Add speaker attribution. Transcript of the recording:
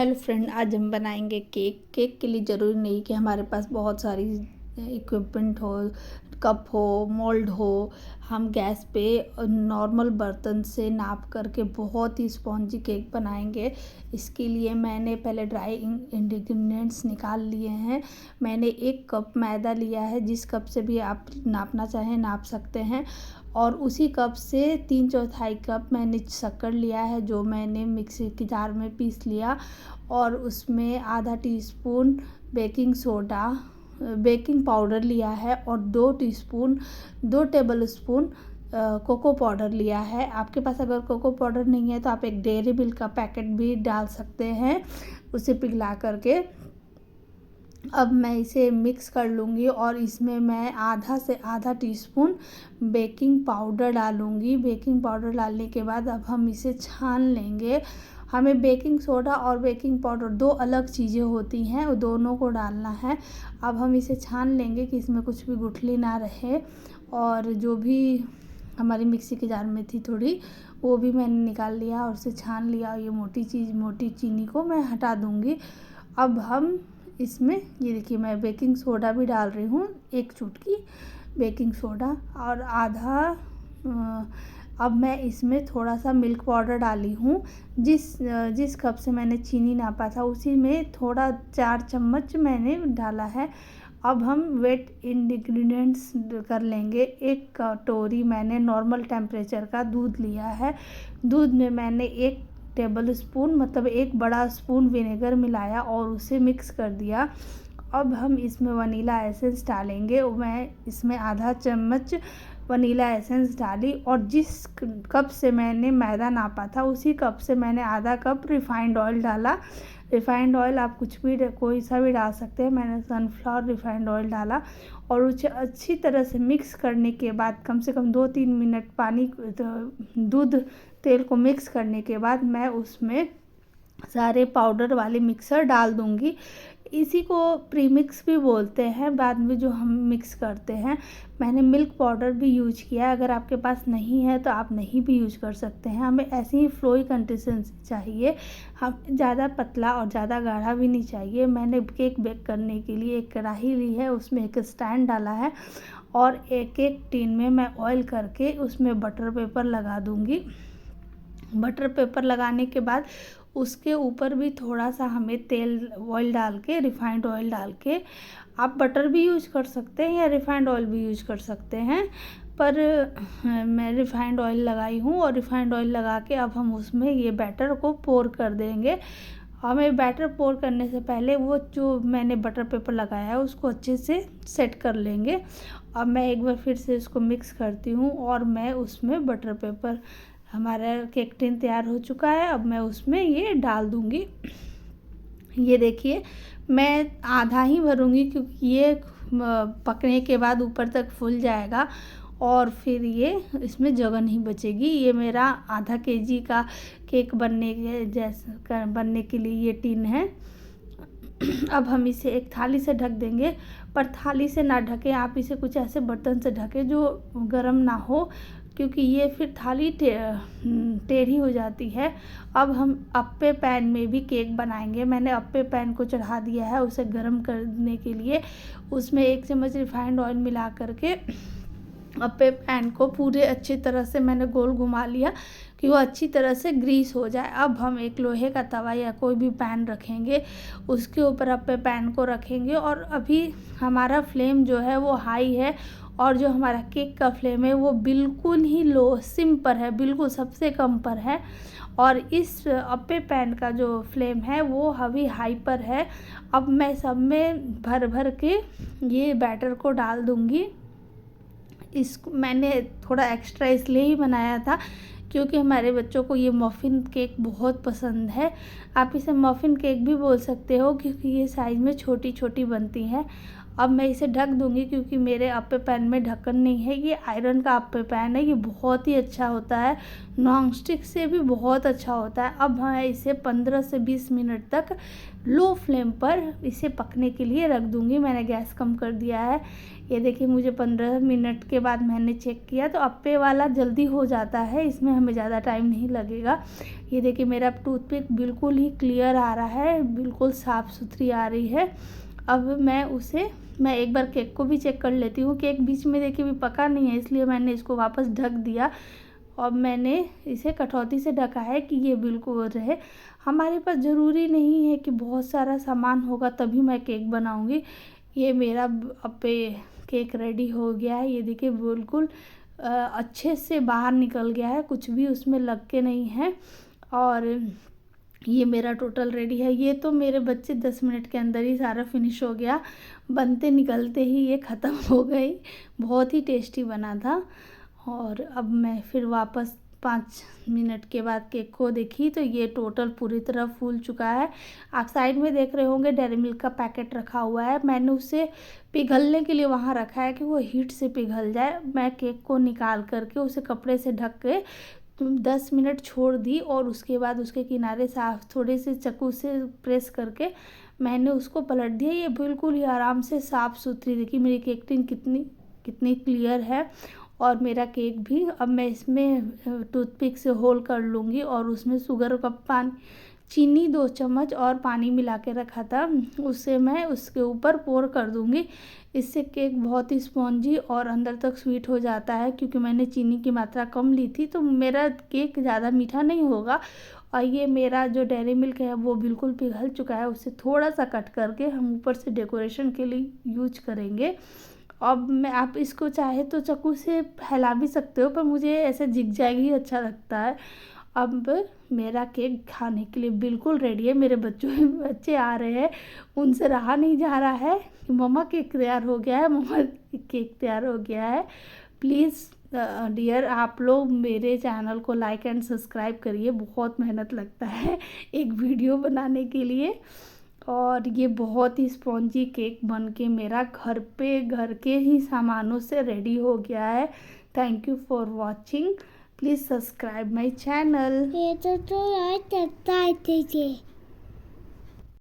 Speaker 1: Hello friend, आज हम बनाएंगे केक। केक के लिए ज़रूरी नहीं कि हमारे पास बहुत सारी इक्विपमेंट हो, कप हो, मोल्ड हो। हम गैस पे नॉर्मल बर्तन से नाप करके बहुत ही स्पॉन्जी केक बनाएंगे। इसके लिए मैंने पहले ड्राई इंग्रेडिएंट्स निकाल लिए हैं। मैंने 1 कप मैदा लिया है, जिस कप से भी आप नापना चाहें नाप सकते हैं। और उसी कप से 3/4 कप मैंने शक्कर लिया है, जो मैंने मिक्सी के जार में पीस लिया। और उसमें आधा टीस्पून बेकिंग पाउडर लिया है और 2 टेबल स्पून कोको पाउडर लिया है। आपके पास अगर कोको पाउडर नहीं है तो आप एक डेयरी मिल्क का पैकेट भी डाल सकते हैं, उसे पिघला करके। अब मैं इसे मिक्स कर लूँगी और इसमें मैं आधा से आधा टीस्पून बेकिंग पाउडर डालूँगी। बेकिंग पाउडर डालने के बाद अब हम इसे छान लेंगे। हमें बेकिंग सोडा और बेकिंग पाउडर 2 अलग चीज़ें होती हैं, वो दोनों को डालना है। अब हम इसे छान लेंगे कि इसमें कुछ भी गुठली ना रहे। और जो भी हमारी मिक्सी के जार में थी थोड़ी, वो भी मैंने निकाल लिया और उसे छान लिया। ये मोटी चीनी को मैं हटा दूँगी। अब हम इसमें ये देखिए, मैं बेकिंग सोडा भी डाल रही हूँ, 1 चुटकी बेकिंग सोडा और अब मैं इसमें थोड़ा सा मिल्क पाउडर डाली हूँ। जिस कप से मैंने चीनी नापा था उसी में थोड़ा 4 चम्मच मैंने डाला है। अब हम वेट इंग्रेडिएंट्स कर लेंगे। 1 कटोरी मैंने नॉर्मल टेम्परेचर का दूध लिया है। दूध में मैंने 1 टेबल स्पून मतलब 1 बड़ा स्पून विनेगर मिलाया और उसे मिक्स कर दिया। अब हम इसमें वनीला एसेंस डालेंगे। मैं इसमें आधा चम्मच वनीला एसेंस डाली और जिस कप से मैंने मैदा नापा था उसी कप से मैंने आधा कप रिफाइंड ऑयल डाला। रिफाइंड ऑयल आप कोई सा भी डाल सकते हैं। मैंने सनफ्लावर रिफाइंड ऑयल डाला और उसे अच्छी तरह से मिक्स करने के बाद कम से कम 2-3 मिनट दूध तेल को मिक्स करने के बाद मैं उसमें सारे पाउडर वाले मिक्सर डाल दूंगी। इसी को प्रीमिक्स भी बोलते हैं, बाद में जो हम मिक्स करते हैं। मैंने मिल्क पाउडर भी यूज किया है, अगर आपके पास नहीं है तो आप नहीं भी यूज कर सकते हैं। हमें ऐसे ही फ्लोई कंसिस्टेंसी चाहिए, हम ज़्यादा पतला और ज़्यादा गाढ़ा भी नहीं चाहिए। मैंने केक बेक करने के लिए एक कढ़ाई ली है, उसमें एक स्टैंड डाला है और एक टिन में मैं ऑयल करके उसमें बटर पेपर लगा दूँगी। बटर पेपर लगाने के बाद उसके ऊपर भी थोड़ा सा हमें ऑयल डाल के, रिफाइंड ऑयल डाल के, आप बटर भी यूज कर सकते हैं या रिफाइंड ऑयल भी यूज कर सकते हैं, पर मैं रिफाइंड ऑयल लगाई हूँ। और रिफाइंड ऑयल लगा के अब हम उसमें ये बैटर को पोर कर देंगे। हमें बैटर पोर करने से पहले वो जो मैंने बटर पेपर लगाया है उसको अच्छे से सेट कर लेंगे। अब मैं एक बार फिर से इसको मिक्स करती हूँ और मैं उसमें बटर पेपर, हमारा केक टिन तैयार हो चुका है। अब मैं उसमें ये डाल दूँगी। ये देखिए, मैं आधा ही भरूँगी क्योंकि ये पकने के बाद ऊपर तक फूल जाएगा और फिर ये इसमें जगह नहीं बचेगी। ये मेरा आधा केजी का केक बनने के लिए ये टिन है। अब हम इसे एक थाली से ढक देंगे, पर थाली से ना ढकें, आप इसे कुछ ऐसे बर्तन से ढकें जो गर्म ना हो, क्योंकि ये फिर थाली टेढ़ी हो जाती है। अब हम अप्पे पैन में भी केक बनाएंगे। मैंने अप्पे पैन को चढ़ा दिया है उसे गर्म करने के लिए। उसमें 1 चम्मच रिफाइंड ऑयल मिला करके अप्पे पैन को पूरे अच्छी तरह से मैंने गोल घुमा लिया कि वो अच्छी तरह से ग्रीस हो जाए। अब हम एक लोहे का तवा या कोई भी पैन रखेंगे, उसके ऊपर अप्पे पैन को रखेंगे और अभी हमारा फ्लेम जो है वो हाई है और जो हमारा केक का फ्लेम है वो बिल्कुल ही लो सिम पर है, बिल्कुल सबसे कम पर है। और इस अप्पे पैन का जो फ्लेम है वो अभी हाई पर है। अब मैं सब में भर के ये बैटर को डाल दूँगी। इसको मैंने थोड़ा एक्स्ट्रा इसलिए ही बनाया था क्योंकि हमारे बच्चों को ये मफ़िन केक बहुत पसंद है। आप इसे मफ़िन केक भी बोल सकते हो क्योंकि ये साइज़ में छोटी छोटी बनती है। अब मैं इसे ढक दूँगी क्योंकि मेरे अप्पे पैन में ढक्कन नहीं है। ये आयरन का अप्पे पैन है, ये बहुत ही अच्छा होता है, नॉन स्टिक से भी बहुत अच्छा होता है। अब मैं इसे 15 से 20 मिनट तक लो फ्लेम पर इसे पकने के लिए रख दूँगी। मैंने गैस कम कर दिया है। ये देखिए मुझे 15 मिनट के बाद मैंने चेक किया तो अप्पे वाला जल्दी हो जाता है, इसमें हमें ज़्यादा टाइम नहीं लगेगा। ये देखिए मेरा टूथपिक बिल्कुल ही क्लियर आ रहा है, बिल्कुल साफ़ सुथरी आ रही है। अब मैं एक बार केक को भी चेक कर लेती हूँ। केक बीच में देखिए भी पका नहीं है, इसलिए मैंने इसको वापस ढक दिया। अब मैंने इसे कटौती से ढका है कि ये बिल्कुल रहे। हमारे पास ज़रूरी नहीं है कि बहुत सारा सामान होगा तभी मैं केक बनाऊँगी। ये मेरा अप्पे केक रेडी हो गया है। ये देखिए बिल्कुल अच्छे से बाहर निकल गया है, कुछ भी उसमें लग के नहीं है। और ये मेरा टोटल रेडी है। ये तो मेरे बच्चे 10 मिनट के अंदर ही सारा फिनिश हो गया, बनते निकलते ही ये ख़त्म हो गई। बहुत ही टेस्टी बना था। और अब मैं फिर वापस 5 मिनट के बाद केक को देखी तो ये टोटल पूरी तरह फूल चुका है। आप साइड में देख रहे होंगे डेयरी मिल्क का पैकेट रखा हुआ है, मैंने उसे पिघलने के लिए वहाँ रखा है कि वो हीट से पिघल जाए। मैं केक को निकाल करके उसे कपड़े से ढक के 10 मिनट छोड़ दी और उसके बाद उसके किनारे साफ थोड़े से चाकू से प्रेस करके मैंने उसको पलट दिया। ये बिल्कुल ही आराम से साफ़ सुथरी, देखिए मेरी केक टिन कितनी क्लियर है। और मेरा केक भी अब मैं इसमें टूथपिक से होल कर लूँगी और उसमें शुगर का पानी, चीनी 2 चम्मच और पानी मिला के रखा था, उससे मैं उसके ऊपर पोर कर दूँगी। इससे केक बहुत ही स्पॉन्जी और अंदर तक स्वीट हो जाता है। क्योंकि मैंने चीनी की मात्रा कम ली थी तो मेरा केक ज़्यादा मीठा नहीं होगा। और ये मेरा जो डेयरी मिल्क है वो बिल्कुल पिघल चुका है, उसे थोड़ा सा कट करके हम ऊपर से डेकोरेशन के लिए यूज करेंगे। अब मैं आप इसको चाहे तो चाकू से फैला भी सकते हो, पर मुझे ऐसे जिगजैग ही अच्छा लगता है। अब मेरा केक खाने के लिए बिल्कुल रेडी है। मेरे बच्चे आ रहे हैं, उनसे रहा नहीं जा रहा है कि मम्मा केक तैयार हो गया है, मम्मा केक तैयार हो गया है। प्लीज़ डियर आप लोग मेरे चैनल को लाइक एंड सब्सक्राइब करिए, बहुत मेहनत लगता है एक वीडियो बनाने के लिए। और ये बहुत ही स्पॉन्जी केक बन के मेरा घर के ही सामानों से रेडी हो गया है। Thank you for watching, please subscribe my channel.
Speaker 2: ये तो लाइक करता है।